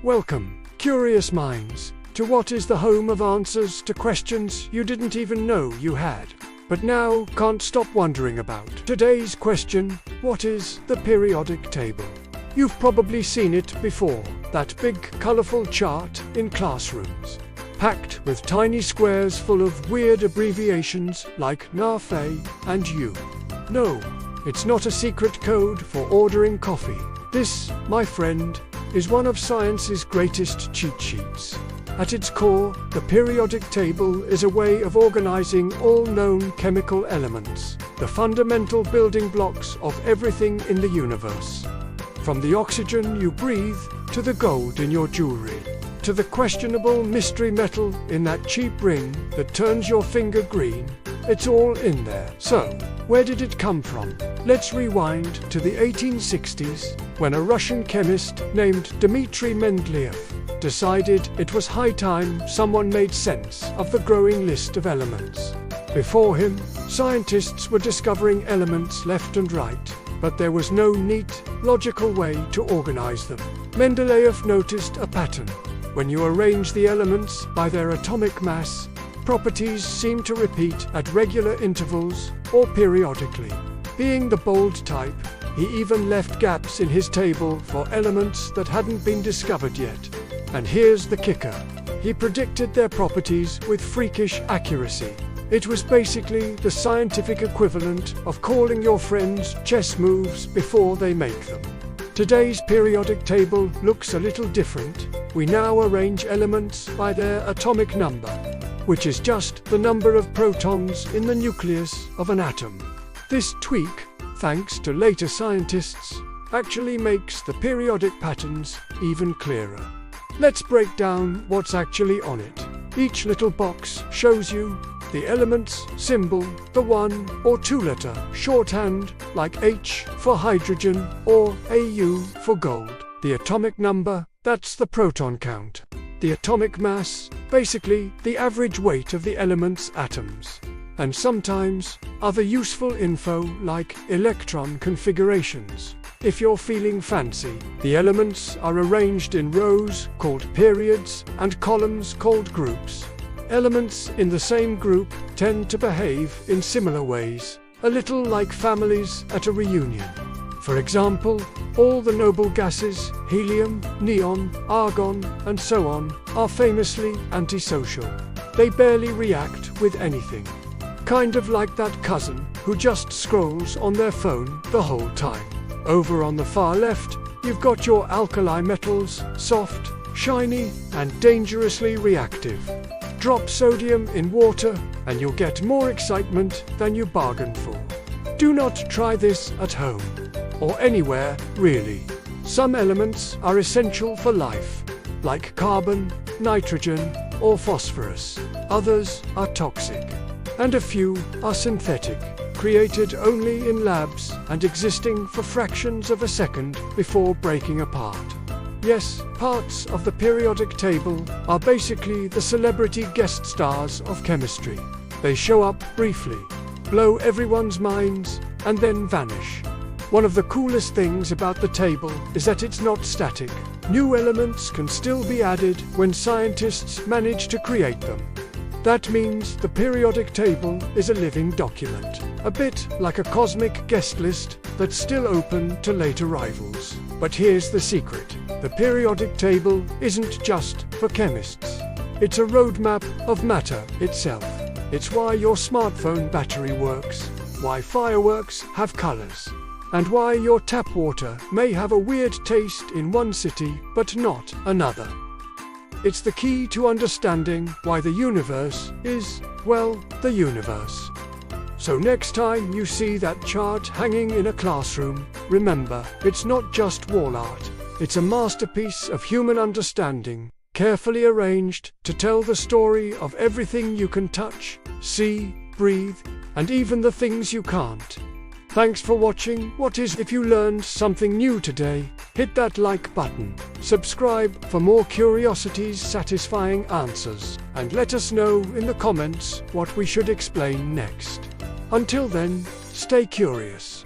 Welcome, curious minds, to what is the home of answers to questions you didn't even know you had, but now can't stop wondering about. Today's question: what is the periodic table? You've probably seen it before, that big colorful chart in classrooms, packed with tiny squares full of weird abbreviations like NAFE and U. No, it's not a secret code for ordering coffee. This, my friend, is one of science's greatest cheat sheets. At its core, the periodic table is a way of organizing all known chemical elements, the fundamental building blocks of everything in the universe. From the oxygen you breathe, to the gold in your jewelry, to the questionable mystery metal in that cheap ring that turns your finger green, it's all in there. So, where did it come from? Let's rewind to the 1860s, when a Russian chemist named Dmitri Mendeleev decided it was high time someone made sense of the growing list of elements. Before him, scientists were discovering elements left and right, but there was no neat, logical way to organize them. Mendeleev noticed a pattern. When you arrange the elements by their atomic mass, properties seem to repeat at regular intervals or periodically. Being the bold type, he even left gaps in his table for elements that hadn't been discovered yet. And here's the kicker: he predicted their properties with freakish accuracy. It was basically the scientific equivalent of calling your friends chess moves before they make them. Today's periodic table looks a little different. We now arrange elements by their atomic number, which is just the number of protons in the nucleus of an atom. This tweak, thanks to later scientists, actually makes the periodic patterns even clearer. Let's break down what's actually on it. Each little box shows you the element's symbol, the 1 or 2 letter shorthand like H for hydrogen or Au for gold. The atomic number, that's the proton count. The atomic mass, basically the average weight of the element's atoms. And sometimes other useful info like electron configurations. If you're feeling fancy, the elements are arranged in rows called periods and columns called groups. Elements in the same group tend to behave in similar ways, a little like families at a reunion. For example, all the noble gases, helium, neon, argon, and so on, are famously antisocial. They barely react with anything. Kind of like that cousin who just scrolls on their phone the whole time. Over on the far left, you've got your alkali metals, soft, shiny, and dangerously reactive. Drop sodium in water and you'll get more excitement than you bargained for. Do not try this at home, or anywhere, really. Some elements are essential for life, like carbon, nitrogen, or phosphorus. Others are toxic. And a few are synthetic, created only in labs and existing for fractions of a second before breaking apart. Yes, parts of the periodic table are basically the celebrity guest stars of chemistry. They show up briefly, blow everyone's minds, and then vanish. One of the coolest things about the table is that it's not static. New elements can still be added when scientists manage to create them. That means the periodic table is a living document, a bit like a cosmic guest list that's still open to late arrivals. But here's the secret: the periodic table isn't just for chemists. It's a roadmap of matter itself. It's why your smartphone battery works, why fireworks have colors, and why your tap water may have a weird taste in one city but not another. It's the key to understanding why the universe is, well, the universe. So next time you see that chart hanging in a classroom, remember, it's not just wall art. It's a masterpiece of human understanding, carefully arranged to tell the story of everything you can touch, see, breathe, and even the things you can't. Thanks for watching. What is? If you learned something new today, hit that like button, subscribe for more curiosities satisfying answers, and let us know in the comments what we should explain next. Until then, stay curious.